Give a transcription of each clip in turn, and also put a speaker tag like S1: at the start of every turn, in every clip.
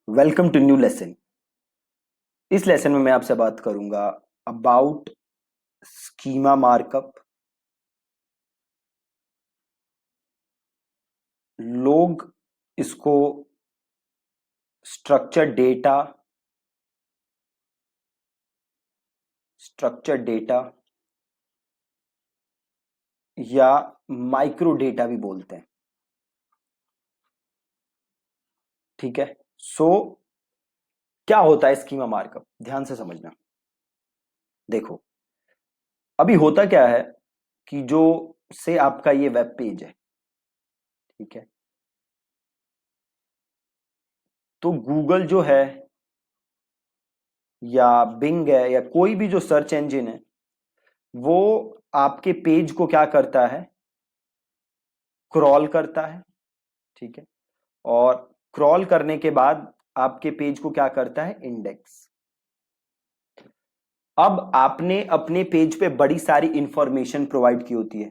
S1: Welcome to new lesson. इस lesson में मैं आपसे बात करूंगा अबाउट स्कीमा मार्कअप। लोग इसको स्ट्रक्चर डेटा या माइक्रो डेटा भी बोलते हैं। ठीक है। सो क्या होता है स्कीमा मार्कअप, ध्यान से समझना। देखो, अभी होता क्या है कि जो से आपका ये वेब पेज है, ठीक है, तो गूगल जो है या बिंग है या कोई भी जो सर्च इंजन है, वो आपके पेज को क्या करता है, क्रॉल करता है। ठीक है। और क्रॉल करने के बाद आपके पेज को क्या करता है, इंडेक्स। अब आपने अपने पेज पे बड़ी सारी इंफॉर्मेशन प्रोवाइड की होती है।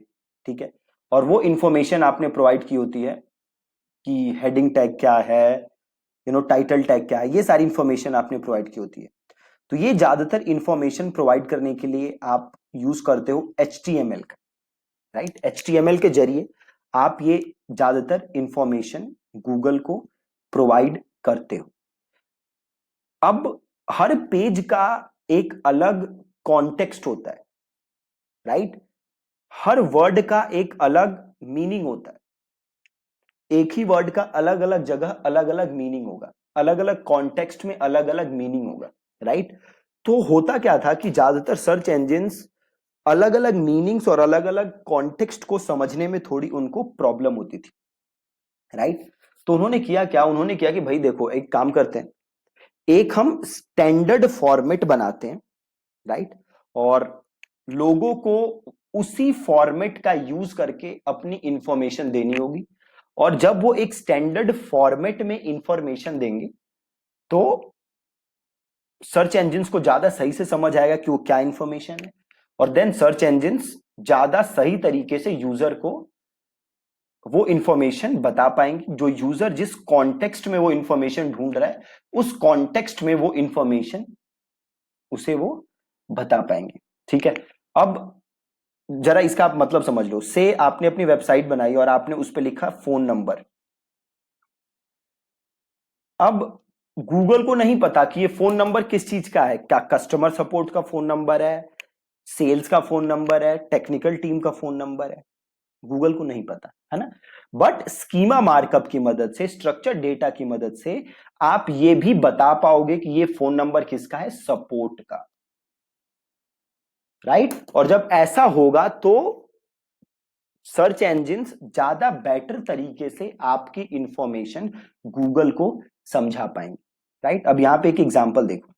S1: ठीक है। और वो इंफॉर्मेशन आपने प्रोवाइड की होती है कि हेडिंग टैग क्या है, टाइटल टैग क्या है, ये सारी इंफॉर्मेशन आपने प्रोवाइड की होती है। तो ये ज्यादातर इंफॉर्मेशन प्रोवाइड करने के लिए आप यूज करते हो HTML का। राइट, HTML के जरिए आप ये ज्यादातर इंफॉर्मेशन गूगल को प्रोवाइड करते हो। अब हर पेज का एक अलग कॉन्टेक्स्ट होता है। राइट, हर वर्ड का एक अलग मीनिंग होता है। एक ही वर्ड का अलग अलग जगह अलग अलग मीनिंग होगा, अलग अलग कॉन्टेक्स्ट में अलग अलग मीनिंग होगा। राइट। तो होता क्या था कि ज्यादातर सर्च इंजिन्स अलग अलग मीनिंग्स और अलग अलग कॉन्टेक्स्ट को समझने में थोड़ी उनको प्रॉब्लम होती थी। राइट। तो उन्होंने किया कि भाई देखो, एक काम करते हैं, एक हम स्टैंडर्ड फॉर्मेट बनाते हैं। राइट। और लोगों को उसी फॉर्मेट का यूज करके अपनी इंफॉर्मेशन देनी होगी। और जब वो एक स्टैंडर्ड फॉर्मेट में इंफॉर्मेशन देंगे तो सर्च इंजिन्स को ज्यादा सही से समझ आएगा कि वो क्या इंफॉर्मेशन है। और देन सर्च इंजिन्स ज्यादा सही तरीके से यूजर को वो इंफॉर्मेशन बता पाएंगे। जो यूजर जिस कॉन्टेक्स्ट में वो इंफॉर्मेशन ढूंढ रहा है, उस कॉन्टेक्स्ट में वो इंफॉर्मेशन उसे वो बता पाएंगे। ठीक है। अब जरा इसका आप मतलब समझ लो। से आपने अपनी वेबसाइट बनाई और आपने उस पर लिखा फोन नंबर। अब गूगल को नहीं पता कि ये फोन नंबर किस चीज का है, क्या कस्टमर सपोर्ट का फोन नंबर है, सेल्स का फोन नंबर है, टेक्निकल टीम का फोन नंबर है। गूगल को नहीं पता, है ना। बट स्कीमा मार्कअप की मदद से, स्ट्रक्चर डेटा की मदद से आप ये भी बता पाओगे कि ये फोन नंबर किसका है, सपोर्ट का। राइट। और जब ऐसा होगा तो सर्च इंजिन्स ज्यादा बेटर तरीके से आपकी इंफॉर्मेशन गूगल को समझा पाएंगे। राइट। अब यहां पे एक एग्जांपल देखो,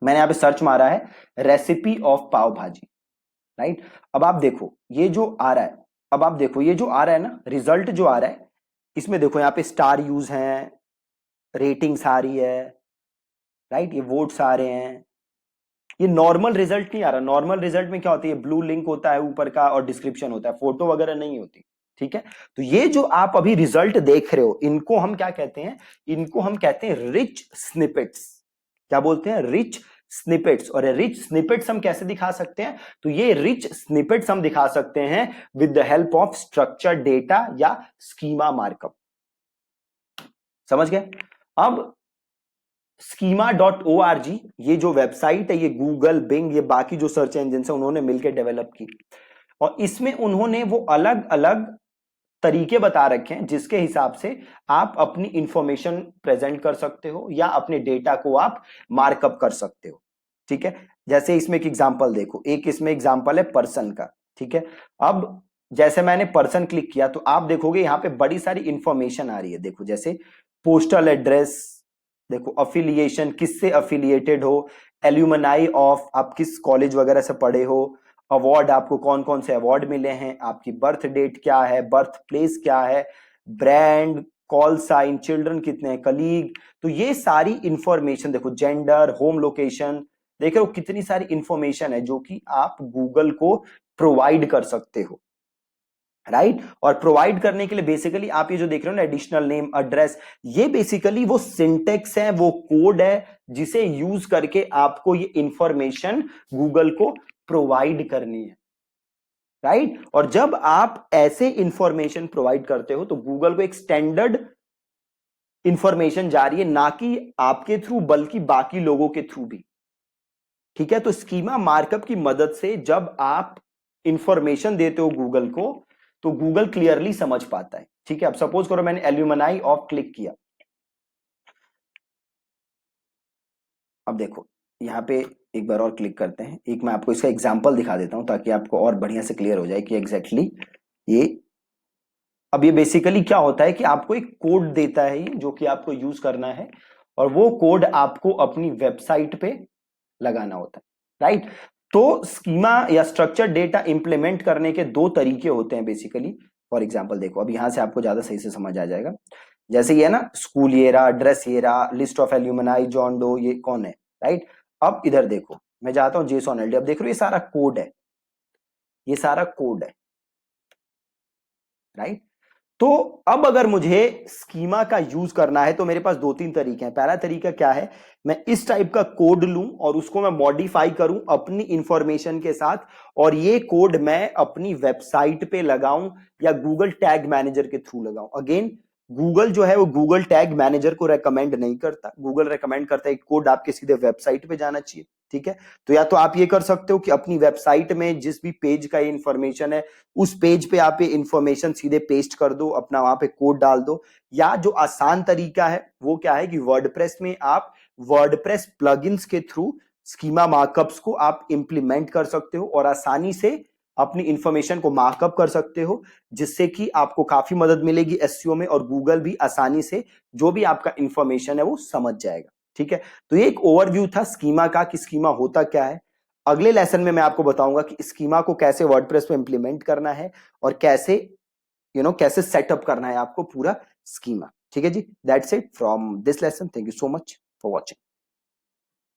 S1: मैंने यहां पे सर्च मारा है रेसिपी ऑफ पाव भाजी। राइट। अब आप देखो ये जो आ रहा है, अब आप देखो ये जो आ रहा है ना, रिजल्ट जो आ रहा है, इसमें देखो यहाँ पे स्टार यूज हैं, रेटिंग्स आ रही है। राइट, ये वोट्स आ रहे हैं। ये नॉर्मल रिजल्ट नहीं आ रहा। नॉर्मल रिजल्ट में क्या होता है, ये ब्लू लिंक होता है ऊपर का और डिस्क्रिप्शन होता है, फोटो वगैरह नहीं होती। ठीक है। तो ये जो आप अभी रिजल्ट देख रहे हो, इनको हम क्या कहते हैं, इनको हम कहते हैं रिच स्निपेट्स। क्या बोलते हैं, रिच स्निपेट्स। और रिच स्निपेट्स हम कैसे दिखा सकते हैं, तो ये रिच स्निपेट्स हम दिखा सकते हैं with the help of structure data या स्कीमा मार्कअप। समझ गए। अब schema.org, ये जो वेबसाइट है, ये गूगल, बिंग, ये बाकी जो सर्च इंजन है उन्होंने मिलकर डेवलप की। और इसमें उन्होंने वो अलग अलग तरीके बता रखे हैं जिसके हिसाब से आप अपनी इंफॉर्मेशन प्रेजेंट कर सकते हो या अपने डेटा को आप मार्कअप कर सकते हो। ठीक है। जैसे इसमें एक एग्जांपल देखो, एक इसमें एग्जांपल है पर्सन का। ठीक है। अब जैसे मैंने पर्सन क्लिक किया तो आप देखोगे यहां पे बड़ी सारी इंफॉर्मेशन आ रही है। देखो जैसे पोस्टल एड्रेस, देखो अफिलिएशन, किससे अफिलिएटेड हो, एल्यूमनाई ऑफ, आप किस कॉलेज वगैरह से पढ़े हो, अवार्ड, आपको कौन कौन से अवार्ड मिले हैं, आपकी बर्थ डेट क्या है, बर्थ प्लेस क्या है, ब्रांड, कॉल साइन, चिल्ड्रन कितने हैं, कलीग। तो ये सारी इंफॉर्मेशन देखो, जेंडर, होम लोकेशन, देख रहे हो कितनी सारी इंफॉर्मेशन है जो कि आप गूगल को प्रोवाइड कर सकते हो। राइट। और प्रोवाइड करने के लिए बेसिकली आप ये जो देख रहे हो ना, एडिशनल नेम, एड्रेस, ये बेसिकली वो सिंटेक्स है, वो कोड है जिसे यूज करके आपको ये इंफॉर्मेशन गूगल को प्रोवाइड करनी है, राइट। और जब आप ऐसे इंफॉर्मेशन प्रोवाइड करते हो तो गूगल को एक स्टैंडर्ड इंफॉर्मेशन जा रही है, ना कि आपके थ्रू बल्कि बाकी लोगों के थ्रू भी, ठीक है। तो स्कीमा मार्कअप की मदद से जब आप इंफॉर्मेशन देते हो गूगल को, तो गूगल क्लियरली समझ पाता है, ठीक है। अब सपोज करो मैंने एल्यूमनाई ऑफ क्लिक किया, अब देखो यहां पे एक बार और क्लिक करते हैं, एक मैं आपको इसका एग्जांपल दिखा देता हूं ताकि आपको और बढ़िया से क्लियर हो जाए कि एग्जैक्टली ये, अब ये बेसिकली क्या होता है कि आपको एक कोड देता है ये, जो कि आपको यूज करना है, और वो कोड आपको अपनी वेबसाइट पे लगाना होता है, राइट। तो स्कीमा या स्ट्रक्चर डेटा इंप्लीमेंट करने के दो तरीके होते हैं बेसिकली। फॉर एग्जांपल देखो, अब यहां से आपको ज्यादा सही से समझ आ जाएगा। जैसे ये ना, स्कूल ये रहा, ड्रेस ये रहा, list of alumni, John Doe, ये कौन है, राइट। अब इधर देखो, मैं जाता हूं जेसॉन एलडी, अब देख रहे हो ये सारा कोड है, ये सारा कोड है, राइट। तो अब अगर मुझे स्कीमा का यूज करना है तो मेरे पास दो तीन तरीके हैं। पहला तरीका क्या है, मैं इस टाइप का कोड लूं और उसको मैं मॉडिफाई करूं अपनी इंफॉर्मेशन के साथ, और ये कोड मैं अपनी वेबसाइट पे लगाऊं या गूगल टैग मैनेजर के थ्रू लगाऊं। अगेन, गूगल जो है वो गूगल टैग मैनेजर को रेकमेंड नहीं करता, गूगल रेकमेंड करता है कोड आपके सीधे वेबसाइट पे जाना चाहिए, ठीक है। तो या तो आप ये कर सकते हो कि अपनी वेबसाइट में जिस भी पेज का इंफॉर्मेशन है, उस पेज पे आप ये इंफॉर्मेशन सीधे पेस्ट कर दो, अपना वहां पे कोड डाल दो। या जो आसान तरीका है वो क्या है कि वर्डप्रेस में आप वर्डप्रेस प्लगइन्स के थ्रू स्कीमा मार्कअप्स को आप इंप्लीमेंट कर सकते हो और आसानी से अपनी इंफॉर्मेशन को मार्कअप कर सकते हो, जिससे कि आपको काफी मदद मिलेगी एसईओ में, और गूगल भी आसानी से जो भी आपका इंफॉर्मेशन है वो समझ जाएगा, ठीक है। तो ये एक ओवरव्यू था स्कीमा का कि स्कीमा होता क्या है। अगले लेसन में मैं आपको बताऊंगा कि स्कीमा को कैसे वर्डप्रेस पे इंप्लीमेंट करना है और कैसे कैसे सेटअप करना है आपको पूरा स्कीमा, ठीक है जी। That's it from this lesson, thank you so much for watching.